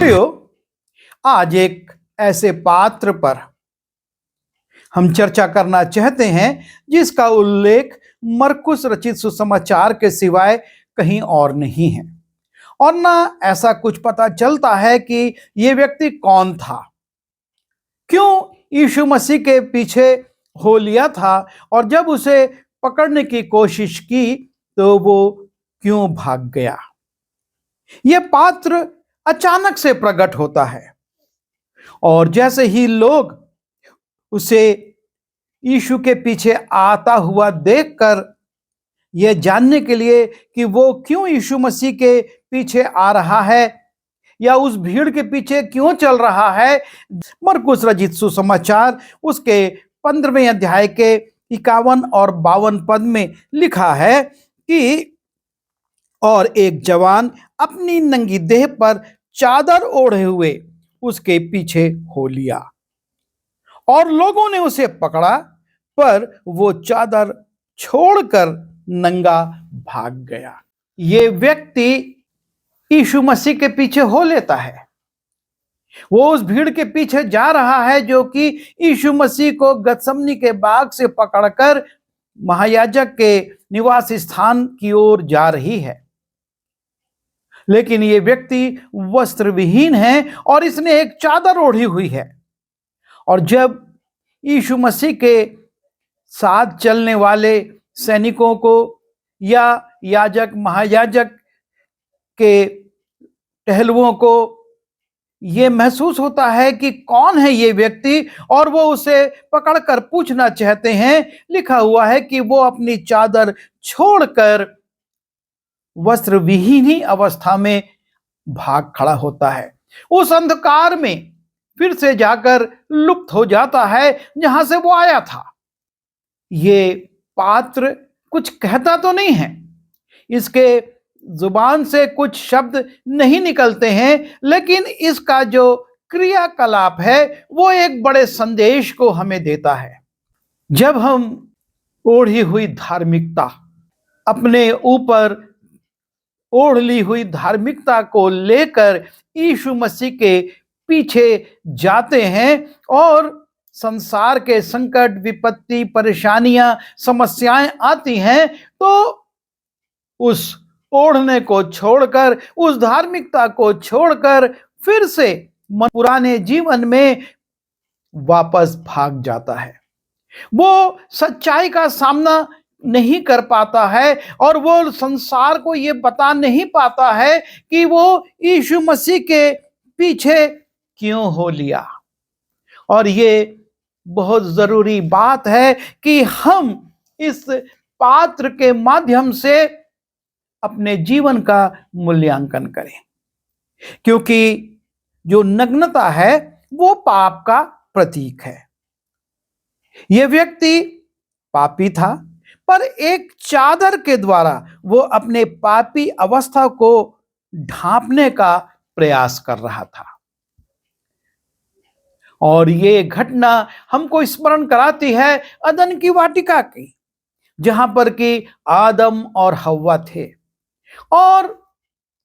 प्रियो, आज एक ऐसे पात्र पर हम चर्चा करना चाहते हैं जिसका उल्लेख मरकुस रचित सुसमाचार के सिवाय कहीं और नहीं है, और ना ऐसा कुछ पता चलता है कि यह व्यक्ति कौन था, क्यों यीशु मसीह के पीछे हो लिया था, और जब उसे पकड़ने की कोशिश की तो वो क्यों भाग गया। यह पात्र अचानक से प्रकट होता है, और जैसे ही लोग उसे यीशु के पीछे आता हुआ देखकर यह जानने के लिए कि वो क्यों यीशु मसीह के पीछे आ रहा है या उस भीड़ के पीछे क्यों चल रहा है, मरकुस रचित सुसमाचार उसके 15वें अध्याय के 51 और 52 पद में लिखा है कि और एक जवान अपनी नंगी देह पर चादर ओढ़े हुए उसके पीछे हो लिया, और लोगों ने उसे पकड़ा, पर वो चादर छोड़कर नंगा भाग गया। ये व्यक्ति यीशु मसीह के पीछे हो लेता है। वो उस भीड़ के पीछे जा रहा है जो कि यीशु मसीह को गतसमनी के बाग से पकड़कर महायाजक के निवास स्थान की ओर जा रही है, लेकिन ये व्यक्ति वस्त्र विहीन है और इसने एक चादर ओढ़ी हुई है। और जब यीशु मसीह के साथ चलने वाले सैनिकों को या याजक महायाजक के टहलुओं को ये महसूस होता है कि कौन है ये व्यक्ति, और वो उसे पकड़कर पूछना चाहते हैं, लिखा हुआ है कि वो अपनी चादर छोड़कर वस्त्र विहीन ही अवस्था में भाग खड़ा होता है। उस अंधकार में फिर से जाकर लुप्त हो जाता है जहां से वो आया था। ये पात्र कुछ कहता तो नहीं है, इसके जुबान से कुछ शब्द नहीं निकलते हैं, लेकिन इसका जो क्रियाकलाप है वो एक बड़े संदेश को हमें देता है। जब हम ओढ़ी हुई धार्मिकता, अपने ऊपर ओढ़ ली हुई धार्मिकता को लेकर यीशु मसीह के पीछे जाते हैं और संसार के संकट, विपत्ति, परेशानियां, समस्याएं आती हैं, तो उस ओढ़ने को छोड़कर, उस धार्मिकता को छोड़कर फिर से पुराने जीवन में वापस भाग जाता है। वो सच्चाई का सामना नहीं कर पाता है और वो संसार को ये बता नहीं पाता है कि वो यीशु मसीह के पीछे क्यों हो लिया। और ये बहुत जरूरी बात है कि हम इस पात्र के माध्यम से अपने जीवन का मूल्यांकन करें, क्योंकि जो नग्नता है वो पाप का प्रतीक है। यह व्यक्ति पापी था, पर एक चादर के द्वारा वो अपने पापी अवस्था को ढांपने का प्रयास कर रहा था। और ये घटना हमको स्मरण कराती है अदन की वाटिका की, जहां पर कि आदम और हव्वा थे और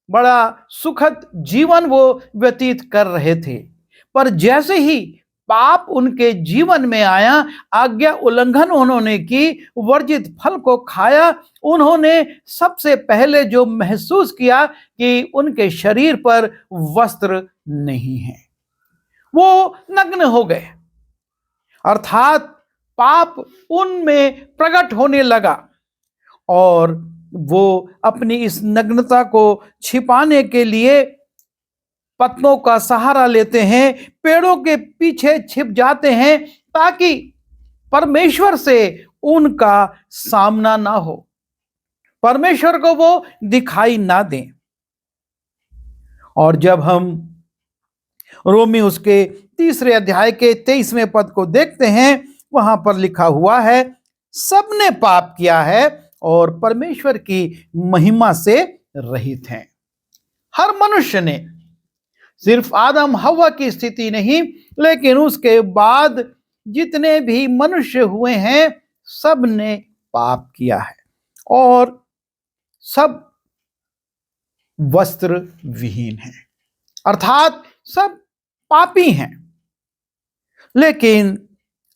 बड़ा सुखद जीवन वो व्यतीत कर रहे थे। पर जैसे ही पाप उनके जीवन में आया, आज्ञा उल्लंघन उन्होंने की, वर्जित फल को खाया, उन्होंने सबसे पहले जो महसूस किया कि उनके शरीर पर वस्त्र नहीं है, वो नग्न हो गए, अर्थात पाप उनमें प्रकट होने लगा और वो अपनी इस नग्नता को छिपाने के लिए पत्तों का सहारा लेते हैं, पेड़ों के पीछे छिप जाते हैं ताकि परमेश्वर से उनका सामना ना हो, परमेश्वर को वो दिखाई ना दें। और जब हम रोमी उसके 3 अध्याय के 23वें पद को देखते हैं, वहां पर लिखा हुआ है, सबने पाप किया है और परमेश्वर की महिमा से रहित हैं। हर मनुष्य ने, सिर्फ आदम हव्वा की स्थिति नहीं, लेकिन उसके बाद जितने भी मनुष्य हुए हैं, सब ने पाप किया है और सब वस्त्र विहीन हैं। अर्थात सब पापी हैं, लेकिन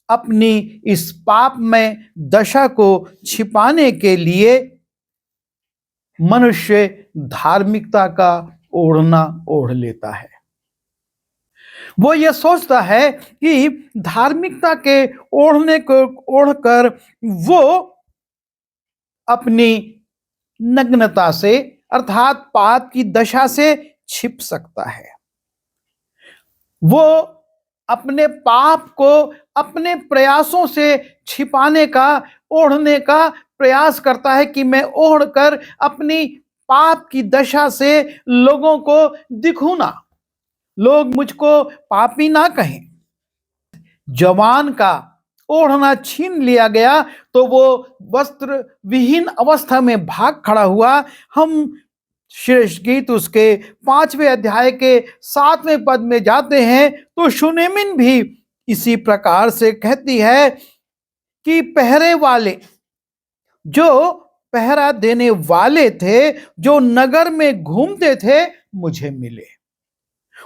अपनी इस पाप में दशा को छिपाने के लिए मनुष्य धार्मिकता का ओढ़ना ओढ़ लेता है। वो ये सोचता है कि धार्मिकता के ओढ़ने को ओढ़कर वो अपनी नग्नता से अर्थात पाप की दशा से छिप सकता है। वो अपने पाप को अपने प्रयासों से छिपाने का, ओढ़ने का प्रयास करता है कि मैं ओढ़कर अपनी पाप की दशा से लोगों को दिखूं ना, लोग मुझको पापी ना कहें। जवान का ओढ़ना छीन लिया गया तो वो वस्त्र विहीन अवस्था में भाग खड़ा हुआ। हम श्रेष्ठ गीत उसके 5वें अध्याय के 7वें पद में जाते हैं तो शुनेमिन भी इसी प्रकार से कहती है कि पहरे वाले, जो पहरा देने वाले थे, जो नगर में घूमते थे, मुझे मिले।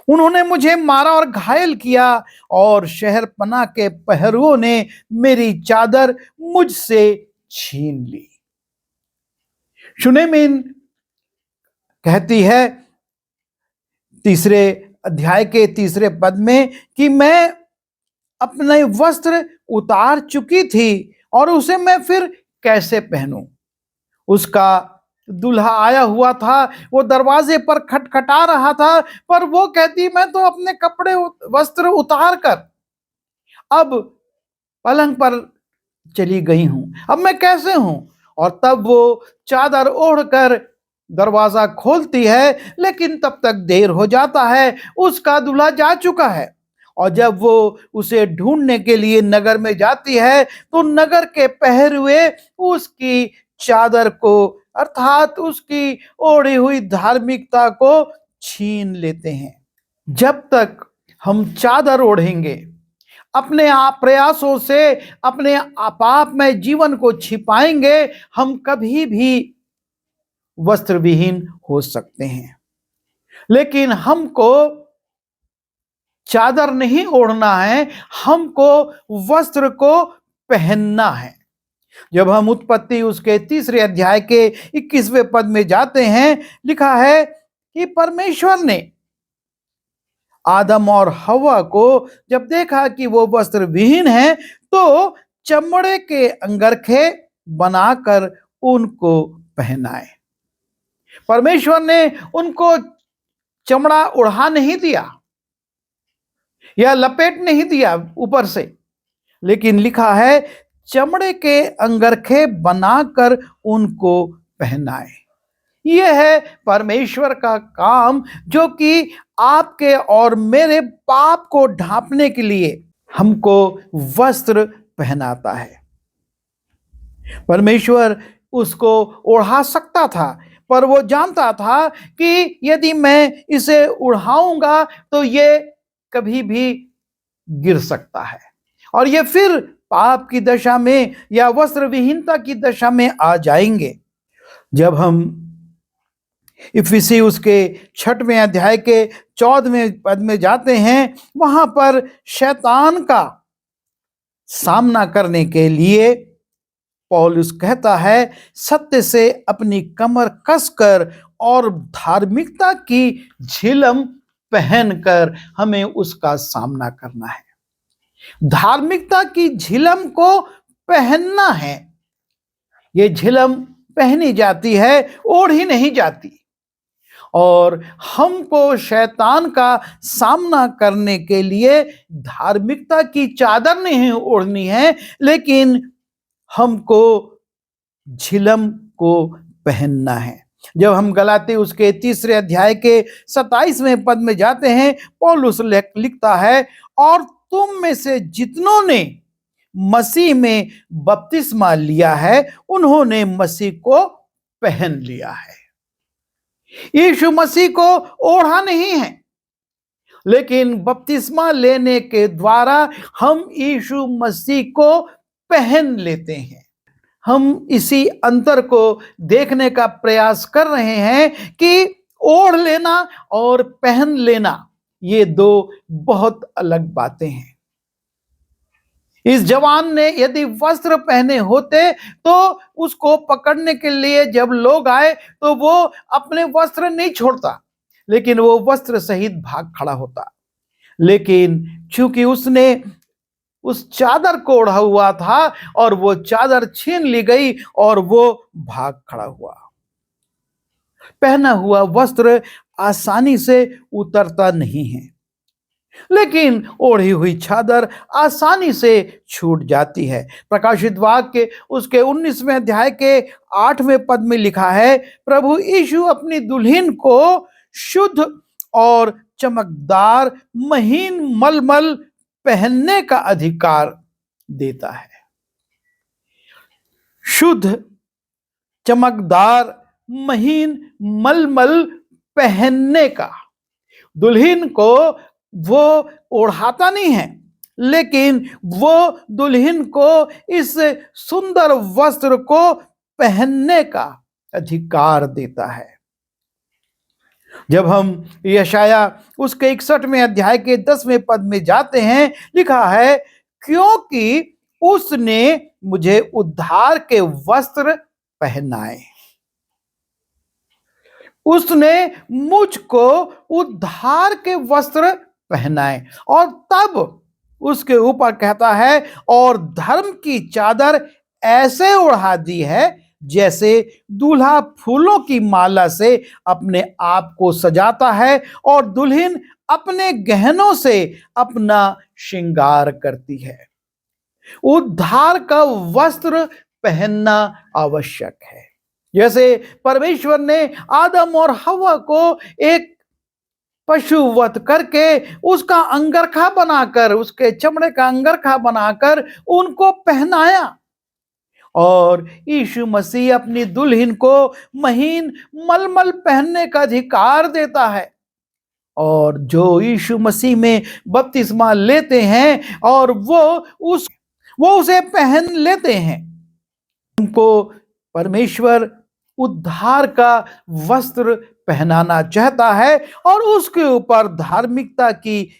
उन्होंने मुझे मारा और घायल किया, और शहर पनाह के पहरुओं ने मेरी चादर मुझसे छीन ली। शुनेमिन कहती है 3 अध्याय के 3 पद में कि मैं अपने वस्त्र उतार चुकी थी और उसे मैं फिर कैसे पहनूं। उसका दूल्हा आया हुआ था, वो दरवाजे पर खटखटा रहा था, पर वो कहती मैं तो अपने कपड़े वस्त्र उतार कर अब पलंग पर चली गई हूं, अब मैं कैसे हूं। और तब वो चादर ओढ़कर दरवाजा खोलती है, लेकिन तब तक देर हो जाता है, उसका दूल्हा जा चुका है। और जब वो उसे ढूंढने के लिए नगर में जाती है तो नगर के पहरुए उसकी चादर को अर्थात उसकी ओढ़ी हुई धार्मिकता को छीन लेते हैं। जब तक हम चादर ओढ़ेंगे, अपने आप प्रयासों से अपने पाप में जीवन को छिपाएंगे, हम कभी भी वस्त्र विहीन हो सकते हैं। लेकिन हमको चादर नहीं ओढ़ना है, हमको वस्त्र को पहनना है। जब हम उत्पत्ति उसके 3 अध्याय के 21वें पद में जाते हैं, लिखा है कि परमेश्वर ने आदम और हवा को जब देखा कि वो वस्त्र विहीन है तो चमड़े के अंगरखे बनाकर उनको पहनाए। परमेश्वर ने उनको चमड़ा उड़ा नहीं दिया या लपेट नहीं दिया ऊपर से, लेकिन लिखा है चमड़े के अंगरखे बनाकर उनको पहनाए। यह है परमेश्वर का काम, जो कि आपके और मेरे पाप को ढांपने के लिए हमको वस्त्र पहनाता है। परमेश्वर उसको ओढ़ा सकता था, पर वो जानता था कि यदि मैं इसे उड़ाऊंगा तो ये कभी भी गिर सकता है और ये फिर पाप की दशा में या वस्त्र विहीनता की दशा में आ जाएंगे। जब हम इफिसी उसके 6वें अध्याय के 14वें पद में जाते हैं, वहां पर शैतान का सामना करने के लिए पौलुस कहता है सत्य से अपनी कमर कसकर और धार्मिकता की झिलम पहनकर हमें उसका सामना करना है। धार्मिकता की झिलम को पहनना है। ये झिलम पहनी जाती है, ओढ़ी नहीं जाती। और हमको शैतान का सामना करने के लिए धार्मिकता की चादर नहीं ओढ़नी है, लेकिन हमको झिलम को पहनना है। जब हम गलाती उसके 3 अध्याय के 27वें पद में जाते हैं, पौलुस लिखता है और तुम में से जितनों ने मसीह में बपतिस्मा लिया है उन्होंने मसीह को पहन लिया है। यीशु मसीह को ओढ़ा नहीं है, लेकिन बपतिस्मा लेने के द्वारा हम यीशु मसीह को पहन लेते हैं। हम इसी अंतर को देखने का प्रयास कर रहे हैं कि ओढ़ लेना और पहन लेना, ये दो बहुत अलग बातें हैं। इस जवान ने यदि वस्त्र पहने होते तो उसको पकड़ने के लिए जब लोग आए तो वो अपने वस्त्र नहीं छोड़ता, लेकिन वो वस्त्र सहित भाग खड़ा होता। लेकिन चूंकि उसने उस चादर को ओढ़ा हुआ था और वो चादर छीन ली गई और वो भाग खड़ा हुआ। पहना हुआ वस्त्र आसानी से उतरता नहीं है, लेकिन ओढ़ी हुई चादर आसानी से छूट जाती है। प्रकाशित वाक्य उसके 19वें अध्याय के 8वें पद में लिखा है, प्रभु यीशु अपनी दुल्हन को शुद्ध और चमकदार महीन मलमल पहनने का अधिकार देता है। शुद्ध, चमकदार, महीन मलमल पहनने का। दुल्हन को वो ओढ़ाता नहीं है, लेकिन वो दुल्हन को इस सुंदर वस्त्र को पहनने का अधिकार देता है। जब हम यशाया उसके 61वें अध्याय के 10वें पद में जाते हैं, लिखा है, क्योंकि उसने मुझे उद्धार के वस्त्र पहनाए। उसने मुझको उद्धार के वस्त्र पहनाए और तब उसके ऊपर कहता है, और धर्म की चादर ऐसे ओढ़ा दी है जैसे दूल्हा फूलों की माला से अपने आप को सजाता है और दुल्हन अपने गहनों से अपना श्रृंगार करती है। उद्धार का वस्त्र पहनना आवश्यक है। जैसे परमेश्वर ने आदम और हव्वा को एक पशु वध करके उसका अंगरखा बनाकर, उसके चमड़े का अंगरखा बनाकर उनको पहनाया, और यीशु मसीह अपनी दुल्हन को महीन मलमल पहनने का अधिकार देता है। और जो यीशु मसीह में बपतिस्मा लेते हैं और वो उसे पहन लेते हैं, उनको परमेश्वर उद्धार का वस्त्र पहनाना चाहता है और उसके ऊपर धार्मिकता की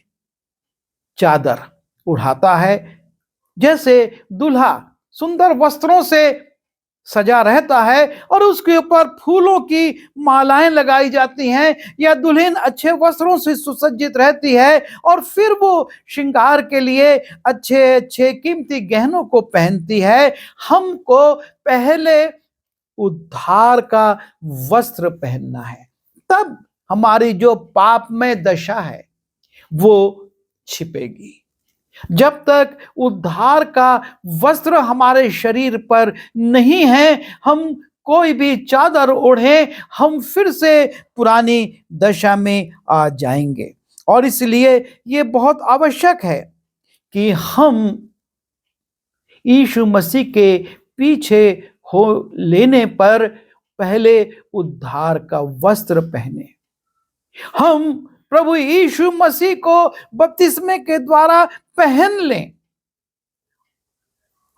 चादर उड़ाता है। जैसे दूल्हा सुंदर वस्त्रों से सजा रहता है और उसके ऊपर फूलों की मालाएं लगाई जाती हैं, या दुल्हन अच्छे वस्त्रों से सुसज्जित रहती है और फिर वो श्रृंगार के लिए अच्छे अच्छे कीमती गहनों को पहनती है। हमको पहले उद्धार का वस्त्र पहनना है, तब हमारी जो पाप में दशा है वो छिपेगी। जब तक उद्धार का वस्त्र हमारे शरीर पर नहीं है, हम कोई भी चादर ओढ़े, हम फिर से पुरानी दशा में आ जाएंगे। और इसलिए ये बहुत आवश्यक है कि हम यीशु मसीह के पीछे हो लेने पर पहले उद्धार का वस्त्र पहने। हम प्रभु यीशु मसीह को बपतिस्मे के द्वारा पहन लें।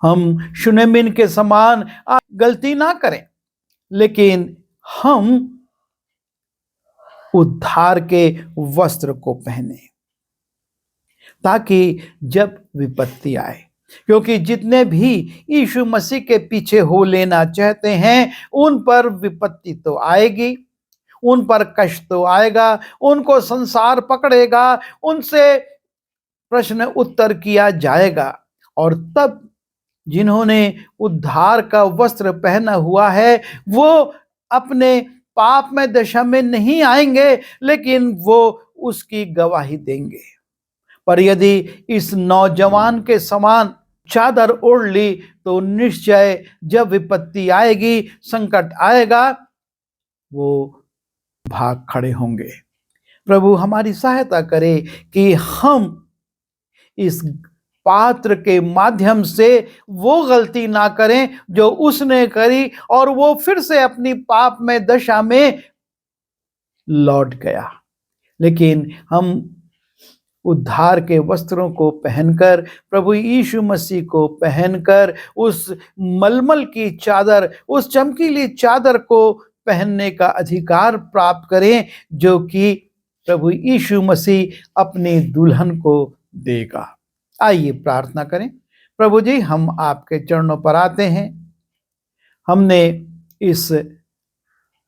हम शुनेमिन के समान गलती ना करें, लेकिन हम उद्धार के वस्त्र को पहने, ताकि जब विपत्ति आए, क्योंकि जितने भी यीशु मसीह के पीछे हो लेना चाहते हैं उन पर विपत्ति तो आएगी, उन पर कष्ट तो आएगा, उनको संसार पकड़ेगा, उनसे प्रश्न उत्तर किया जाएगा। और तब जिन्होंने उद्धार का वस्त्र पहना हुआ है वो अपने पाप में दशा में नहीं आएंगे, लेकिन वो उसकी गवाही देंगे। पर यदि इस नौजवान के समान चादर ओढ़ ली तो निश्चय जब विपत्ति आएगी, संकट आएगा, वो भाग खड़े होंगे। प्रभु हमारी सहायता करे कि हम इस पात्र के माध्यम से वो गलती ना करें जो उसने करी और वो फिर से अपनी पाप में दशा में लौट गया, लेकिन हम उद्धार के वस्त्रों को पहनकर, प्रभु यीशु मसीह को पहनकर, उस मलमल की चादर, उस चमकीली चादर को पहनने का अधिकार प्राप्त करें, जो कि प्रभु यीशु मसीह अपनी दुल्हन को देगा। आइए प्रार्थना करें। प्रभु जी, हम आपके चरणों पर आते हैं। हमने इस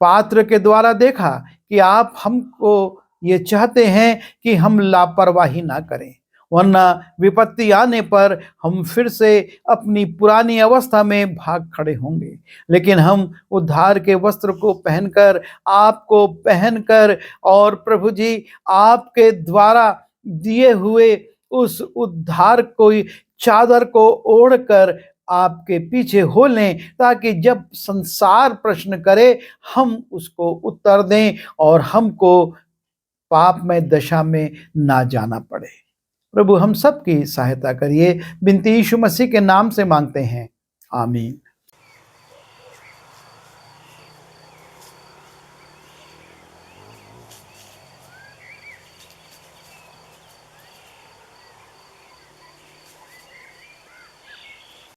पात्र के द्वारा देखा कि आप हमको ये चाहते हैं कि हम लापरवाही ना करें, वरना विपत्ति आने पर हम फिर से अपनी पुरानी अवस्था में भाग खड़े होंगे। लेकिन हम उद्धार के वस्त्र को पहनकर, आपको पहनकर, और प्रभु जी आपके द्वारा दिए हुए उस उद्धार को, चादर को ओढ़कर आपके पीछे हो लें, ताकि जब संसार प्रश्न करे हम उसको उत्तर दें और हमको पापमय दशा में ना जाना पड़े। प्रभु हम सबकी सहायता करिए। बिनती यीशु मसीह के नाम से मांगते हैं, आमीन।